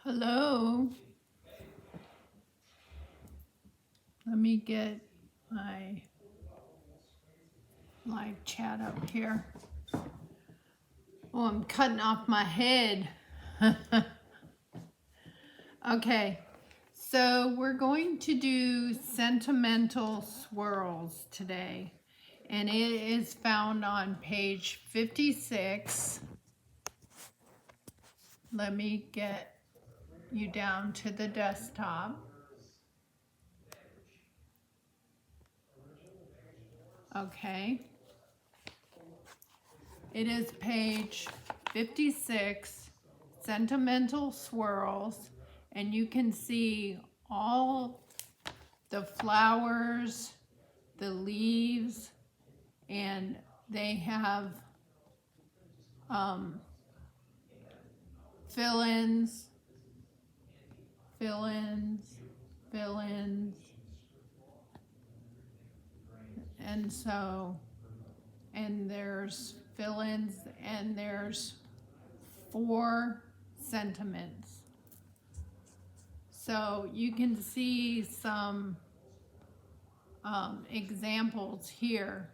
Hello. Let me get my live chat up here. Oh, I'm cutting off my head. Okay, so we're going to do Sentimental Swirls today, and it is found on page 56. Let me get you down to the desktop. Okay. It is page 56, Sentimental Swirls, and you can see all the flowers, the leaves, and they have fill-ins, fill-ins, fill-ins, and there's fill-ins, and there's 4 sentiments. So you can see some examples here.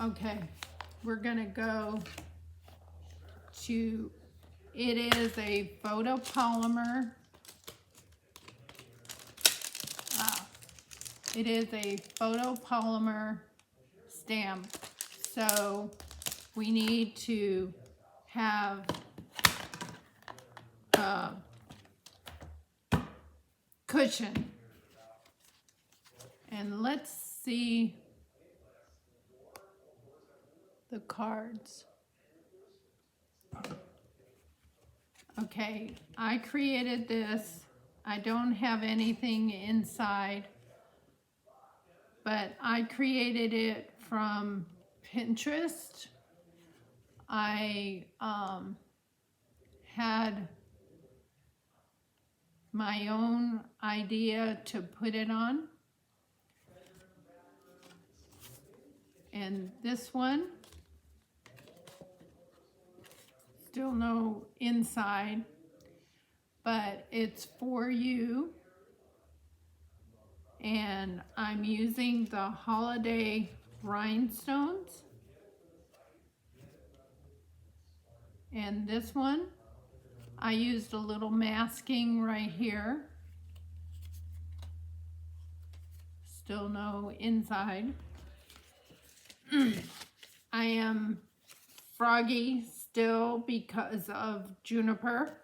Okay, we're gonna go to, it is a photopolymer. It is a photopolymer stamp, so we need to have a cushion. And let's see the cards. Okay, I created this. I don't have anything inside, but I created it from Pinterest. I had my own idea to put it on. And this one, still no inside, but it's for you. And I'm using the holiday rhinestones. And this one, I used a little masking right here. Still no inside. I am froggy still because of juniper.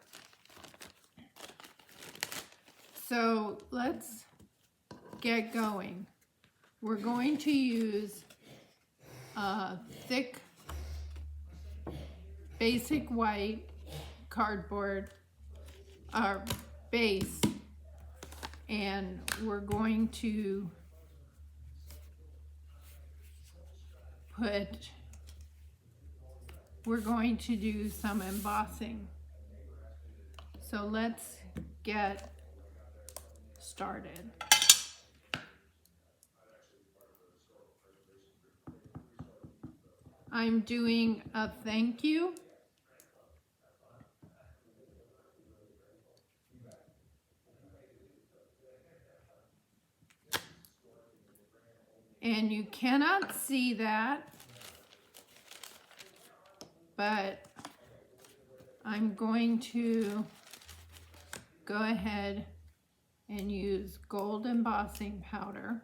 So let's get going. We're going to use a thick basic white cardboard base, and we're going to do some embossing. So let's get started. I'm doing a thank you. And you cannot see that, but I'm going to go ahead and use gold embossing powder.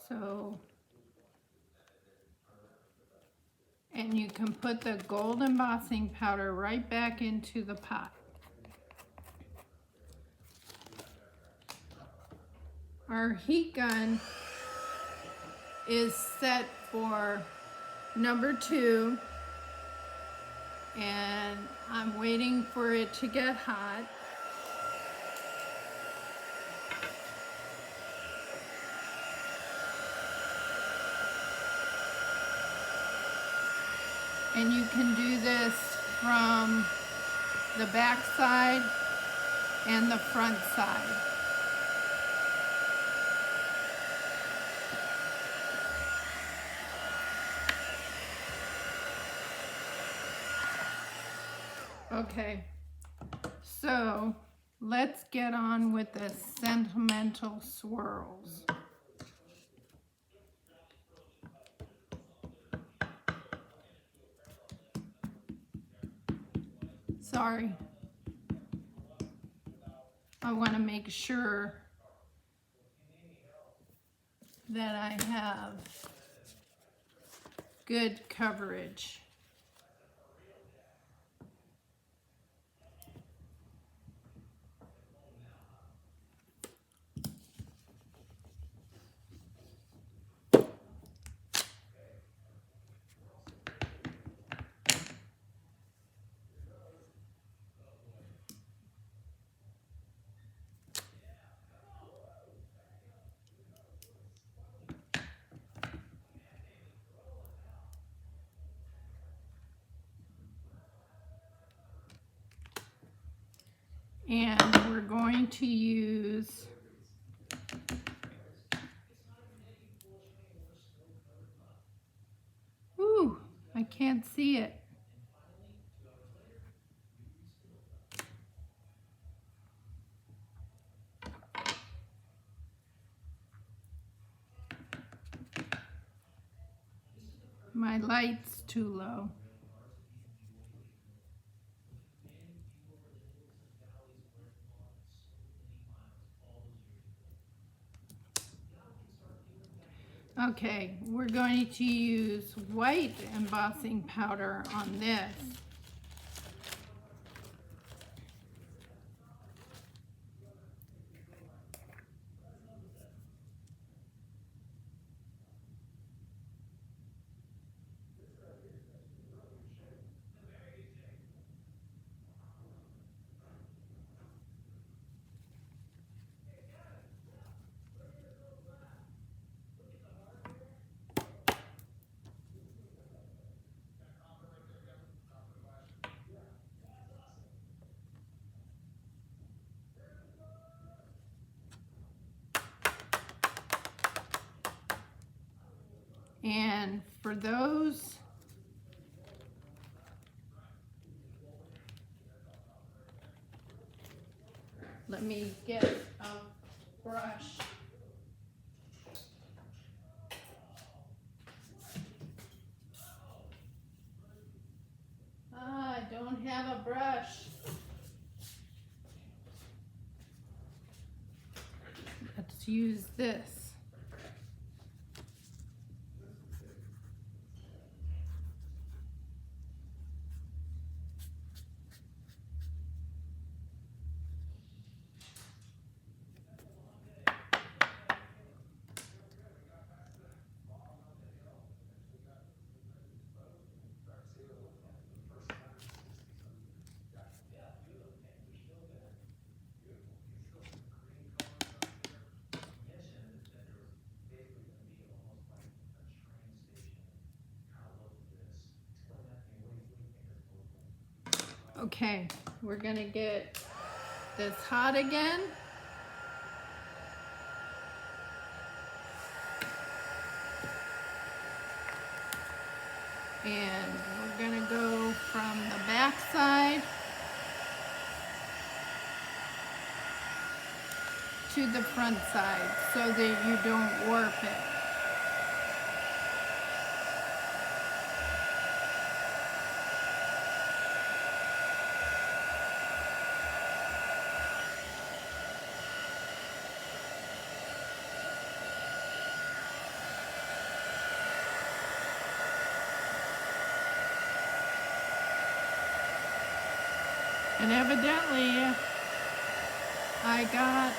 So, and you can put the gold embossing powder right back into the pot. Our heat gun is set for number 2, and I'm waiting for it to get hot. And you can do this from the back side and the front side. Okay, so let's get on with the Sentimental Swirls. Sorry. I want to make sure that I have good coverage. And we're going to use I can't see it. My light's too low. Okay, we're going to use white embossing powder on this. And for those, let me get a brush. I don't have a brush. Let's use this. Okay, we're gonna get this hot again. And we're gonna go from the back side to the front side so that you don't warp it. And evidently, I got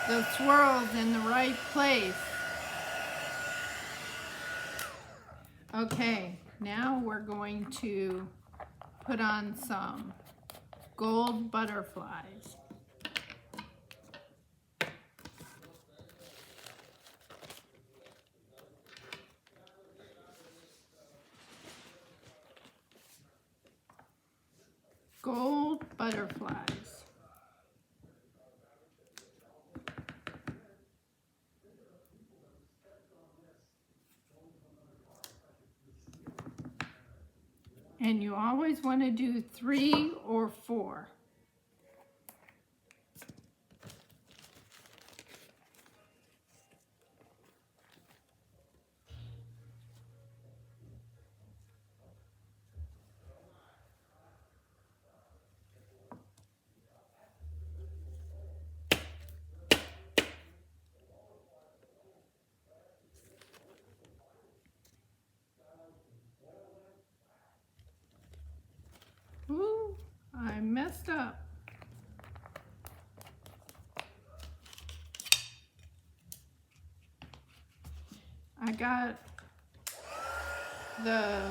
the swirls in the right place. Okay, now we're going to put on some gold butterflies. gold butterflies. And you always want to do 3 or 4. Ooh, I messed up. I got the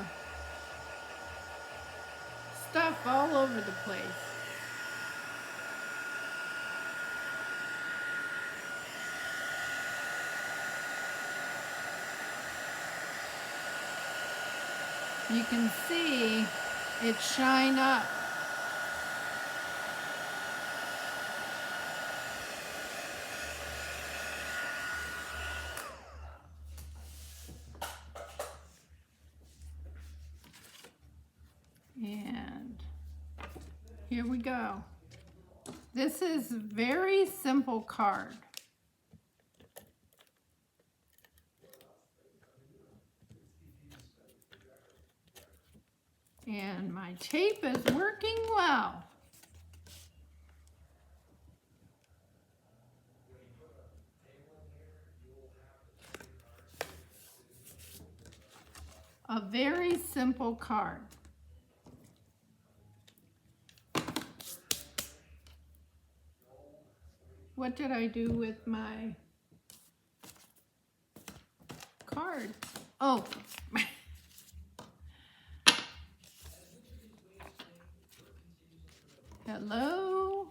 stuff all over the place. You can see it shine up. And here we go. This is a very simple card. And my tape is working well. A very simple card. What did I do with my cards? Oh, hello,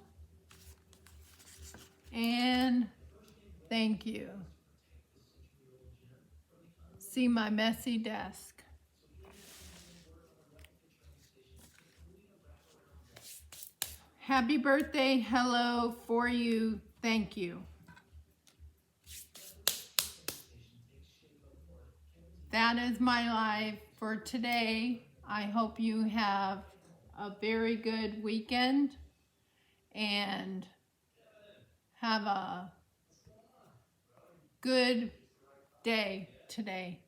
and thank you. See my messy desk. Happy birthday, hello, for you, thank you. That is my live for today. I hope you have a very good weekend and have a good day today.